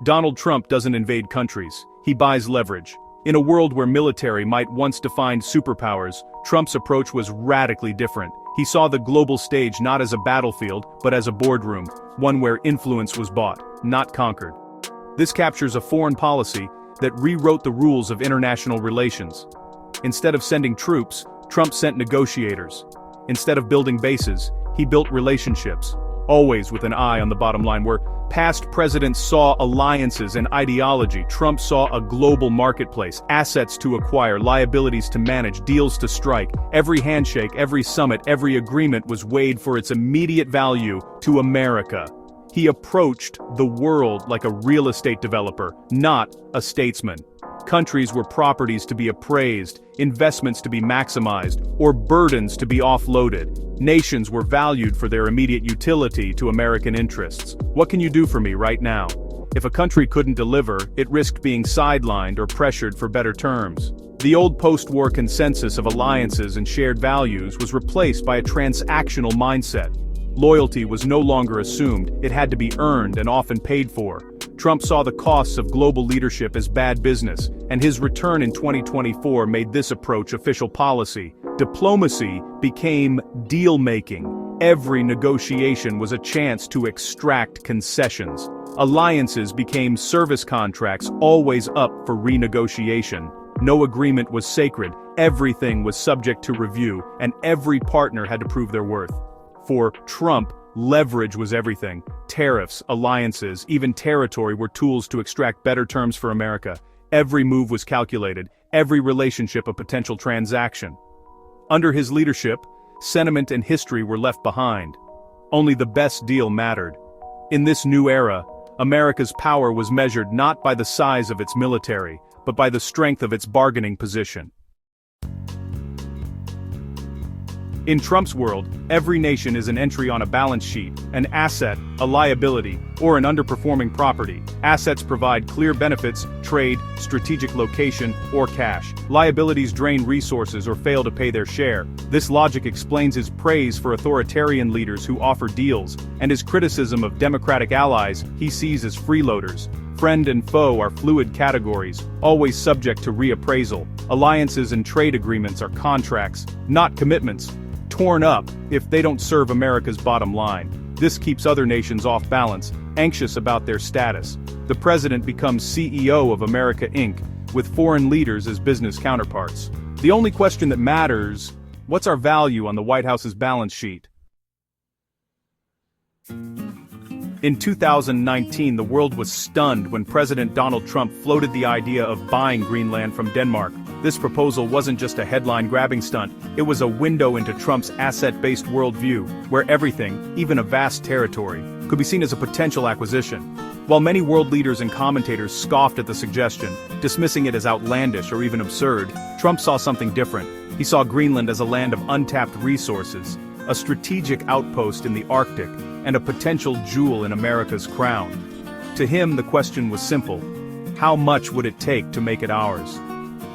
Donald Trump doesn't invade countries, he buys leverage. In a world where military might once define superpowers, Trump's approach was radically different. He saw the global stage not as a battlefield, but as a boardroom, one where influence was bought, not conquered. This captures a foreign policy that rewrote the rules of international relations. Instead of sending troops, Trump sent negotiators. Instead of building bases, he built relationships, always with an eye on the bottom line. Where past presidents saw alliances and ideology, Trump saw a global marketplace, assets to acquire, liabilities to manage, deals to strike. Every handshake, every summit, every agreement was weighed for its immediate value to America. He approached the world like a real estate developer, not a statesman. Countries were properties to be appraised, investments to be maximized, or burdens to be offloaded. Nations were valued for their immediate utility to American interests. What can you do for me right now? If a country couldn't deliver, it risked being sidelined or pressured for better terms. The old post-war consensus of alliances and shared values was replaced by a transactional mindset. Loyalty was no longer assumed, it had to be earned and often paid for. Trump saw the costs of global leadership as bad business, and his return in 2024 made this approach official policy. Diplomacy became deal-making. Every negotiation was a chance to extract concessions. Alliances became service contracts, always up for renegotiation. No agreement was sacred, everything was subject to review, and every partner had to prove their worth. For Trump, leverage was everything. Tariffs, alliances, even territory were tools to extract better terms for America. Every move was calculated, every relationship a potential transaction. Under his leadership, sentiment and history were left behind. Only the best deal mattered. In this new era, America's power was measured not by the size of its military, but by the strength of its bargaining position. In Trump's world, every nation is an entry on a balance sheet, an asset, a liability, or an underperforming property. Assets provide clear benefits, trade, strategic location, or cash. Liabilities drain resources or fail to pay their share. This logic explains his praise for authoritarian leaders who offer deals, and his criticism of democratic allies he sees as freeloaders. Friend and foe are fluid categories, always subject to reappraisal. Alliances and trade agreements are contracts, not commitments. Torn up if they don't serve America's bottom line. This keeps other nations off balance, anxious about their status. The president becomes CEO of America Inc., with foreign leaders as business counterparts. The only question that matters: what's our value on the White House's balance sheet? In 2019, the world was stunned when President Donald Trump floated the idea of buying Greenland from Denmark. This proposal wasn't just a headline-grabbing stunt, it was a window into Trump's asset-based worldview, where everything, even a vast territory, could be seen as a potential acquisition. While many world leaders and commentators scoffed at the suggestion, dismissing it as outlandish or even absurd, Trump saw something different. He saw Greenland as a land of untapped resources, a strategic outpost in the Arctic, and a potential jewel in America's crown. To him, the question was simple: how much would it take to make it ours?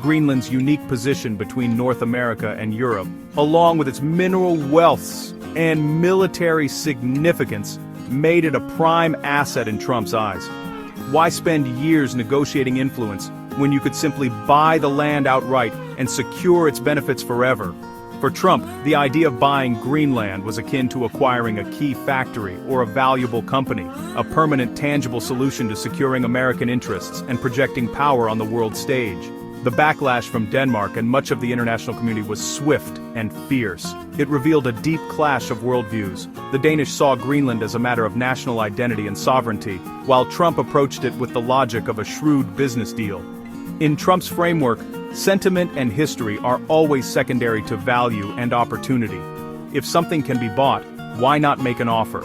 Greenland's unique position between North America and Europe, along with its mineral wealths and military significance, made it a prime asset in Trump's eyes. Why spend years negotiating influence when you could simply buy the land outright and secure its benefits forever? For Trump, the idea of buying Greenland was akin to acquiring a key factory or a valuable company, a permanent, tangible solution to securing American interests and projecting power on the world stage. The backlash from Denmark and much of the international community was swift and fierce. It revealed a deep clash of worldviews. The Danish saw Greenland as a matter of national identity and sovereignty, while Trump approached it with the logic of a shrewd business deal. In Trump's framework, sentiment and history are always secondary to value and opportunity. If something can be bought, why not make an offer?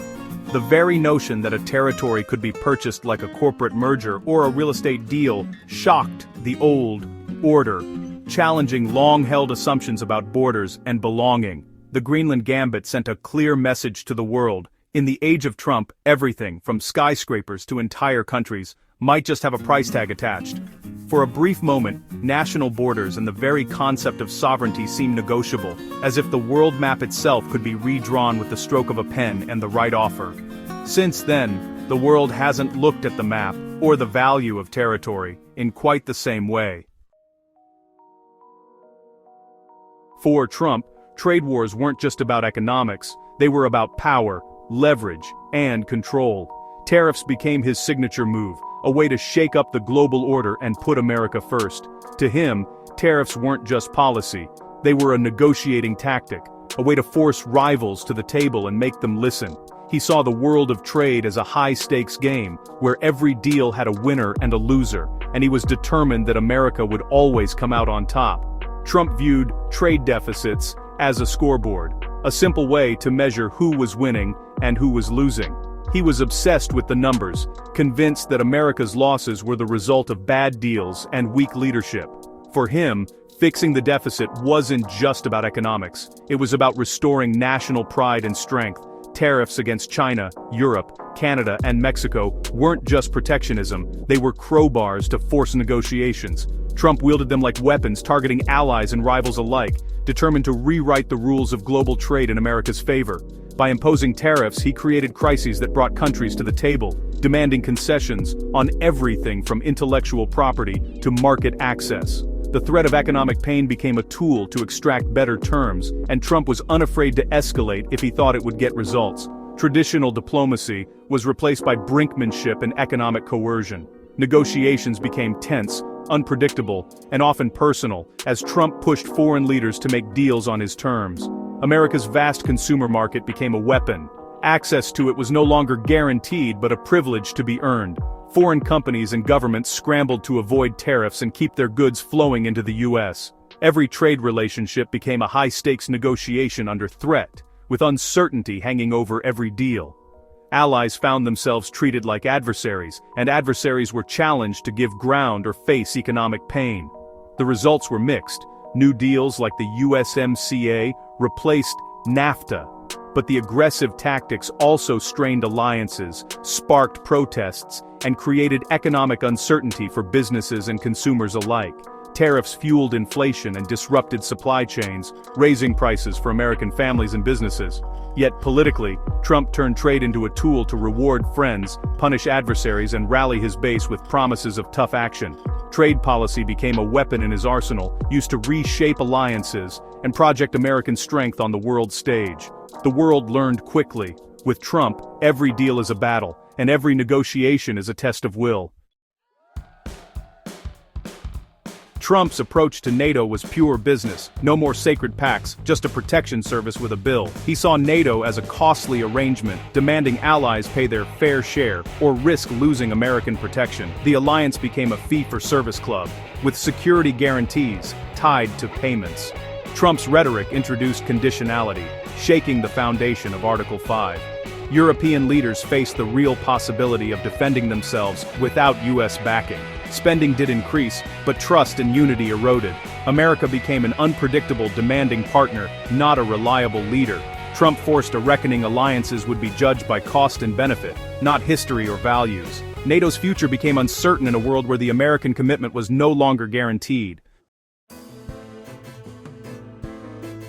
The very notion that a territory could be purchased like a corporate merger or a real estate deal shocked the old order, challenging long-held assumptions about borders and belonging. The Greenland Gambit sent a clear message to the world: in the age of Trump, everything, from skyscrapers to entire countries, might just have a price tag attached. For a brief moment, national borders and the very concept of sovereignty seemed negotiable, as if the world map itself could be redrawn with the stroke of a pen and the right offer. Since then, the world hasn't looked at the map or the value of territory, in quite the same way. For Trump, trade wars weren't just about economics, they were about power, leverage, and control. Tariffs became his signature move, a way to shake up the global order and put America first. To him, tariffs weren't just policy, they were a negotiating tactic, a way to force rivals to the table and make them listen. He saw the world of trade as a high-stakes game, where every deal had a winner and a loser, and he was determined that America would always come out on top. Trump viewed trade deficits as a scoreboard, a simple way to measure who was winning and who was losing. He was obsessed with the numbers, convinced that America's losses were the result of bad deals and weak leadership. For him, fixing the deficit wasn't just about economics, it was about restoring national pride and strength. Tariffs against China, Europe, Canada, and Mexico weren't just protectionism, they were crowbars to force negotiations. Trump wielded them like weapons, targeting allies and rivals alike, determined to rewrite the rules of global trade in America's favor. By imposing tariffs, he created crises that brought countries to the table, demanding concessions on everything from intellectual property to market access. The threat of economic pain became a tool to extract better terms, and Trump was unafraid to escalate if he thought it would get results. Traditional diplomacy was replaced by brinkmanship and economic coercion. Negotiations became tense, unpredictable, and often personal, as Trump pushed foreign leaders to make deals on his terms. America's vast consumer market became a weapon. Access to it was no longer guaranteed but a privilege to be earned. Foreign companies and governments scrambled to avoid tariffs and keep their goods flowing into the U.S. Every trade relationship became a high-stakes negotiation under threat, with uncertainty hanging over every deal. Allies found themselves treated like adversaries, and adversaries were challenged to give ground or face economic pain. The results were mixed. New deals like the USMCA replaced NAFTA, but the aggressive tactics also strained alliances, sparked protests, and created economic uncertainty for businesses and consumers alike. Tariffs fueled inflation and disrupted supply chains, raising prices for American families and businesses. Yet politically, Trump turned trade into a tool to reward friends, punish adversaries, and rally his base with promises of tough action. Trade policy became a weapon in his arsenal, used to reshape alliances and project American strength on the world stage. The world learned quickly. With Trump, every deal is a battle, and every negotiation is a test of will. Trump's approach to NATO was pure business, no more sacred pacts, just a protection service with a bill. He saw NATO as a costly arrangement, demanding allies pay their fair share, or risk losing American protection. The alliance became a fee-for-service club, with security guarantees tied to payments. Trump's rhetoric introduced conditionality, shaking the foundation of Article 5. European leaders faced the real possibility of defending themselves without U.S. backing. Spending did increase, but trust and unity eroded. America became an unpredictable, demanding partner, not a reliable leader. Trump forced a reckoning. Alliances would be judged by cost and benefit, not history or values. NATO's future became uncertain in a world where the American commitment was no longer guaranteed.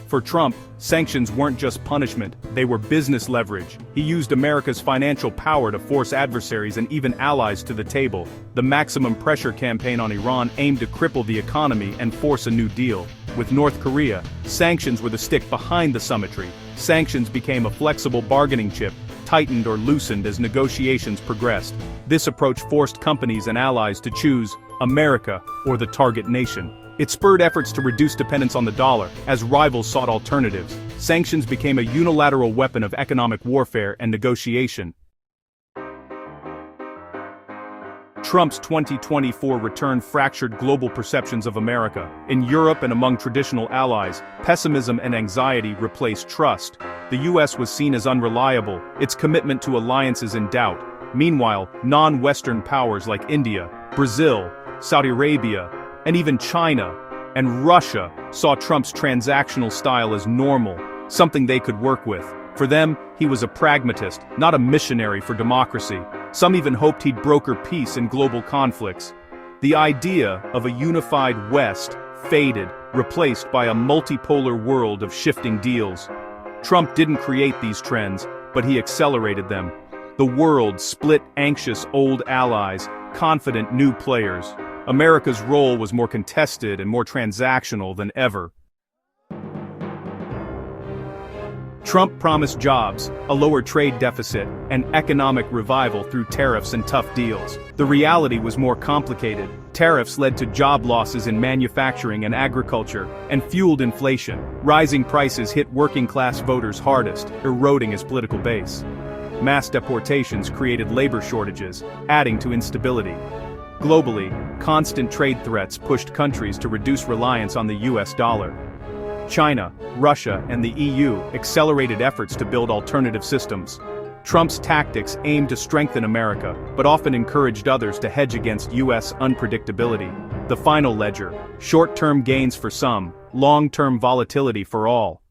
For Trump, sanctions weren't just punishment, they were business leverage. He used America's financial power to force adversaries and even allies to the table. The maximum pressure campaign on Iran aimed to cripple the economy and force a new deal. With North Korea, sanctions were the stick behind the symmetry. Sanctions became a flexible bargaining chip, tightened or loosened as negotiations progressed. This approach forced companies and allies to choose America or the target nation. It spurred efforts to reduce dependence on the dollar, as rivals sought alternatives. Sanctions became a unilateral weapon of economic warfare and negotiation. Trump's 2024 return fractured global perceptions of America. In Europe and among traditional allies, pessimism and anxiety replaced trust. The U.S. was seen as unreliable, its commitment to alliances in doubt. Meanwhile, non-Western powers like India, Brazil, Saudi Arabia, and even China and Russia saw Trump's transactional style as normal, something they could work with. For them, he was a pragmatist, not a missionary for democracy. Some even hoped he'd broker peace in global conflicts. The idea of a unified West faded, replaced by a multipolar world of shifting deals. Trump didn't create these trends, but he accelerated them. The world split anxious old allies, confident new players. America's role was more contested and more transactional than ever. Trump promised jobs, a lower trade deficit, and economic revival through tariffs and tough deals. The reality was more complicated. Tariffs led to job losses in manufacturing and agriculture, and fueled inflation. Rising prices hit working-class voters hardest, eroding his political base. Mass deportations created labor shortages, adding to instability. Globally, constant trade threats pushed countries to reduce reliance on the US dollar. China, Russia, and the EU accelerated efforts to build alternative systems. Trump's tactics aimed to strengthen America, but often encouraged others to hedge against US unpredictability. The final ledger: short-term gains for some, long-term volatility for all.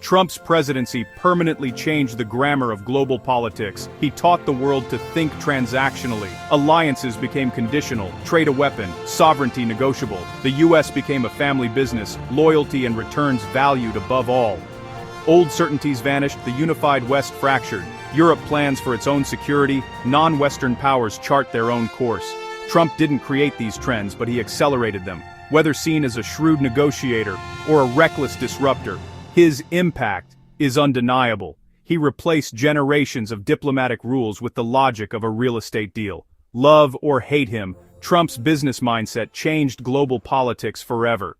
Trump's presidency permanently changed the grammar of global politics. He taught the world to think transactionally. Alliances became conditional, trade a weapon, sovereignty negotiable. The US became a family business, loyalty and returns valued above all. Old certainties vanished, the unified West fractured. Europe plans for its own security, non-Western powers chart their own course. Trump didn't create these trends, but he accelerated them. Whether seen as a shrewd negotiator or a reckless disruptor, his impact is undeniable. He replaced generations of diplomatic rules with the logic of a real estate deal. Love or hate him, Trump's business mindset changed global politics forever.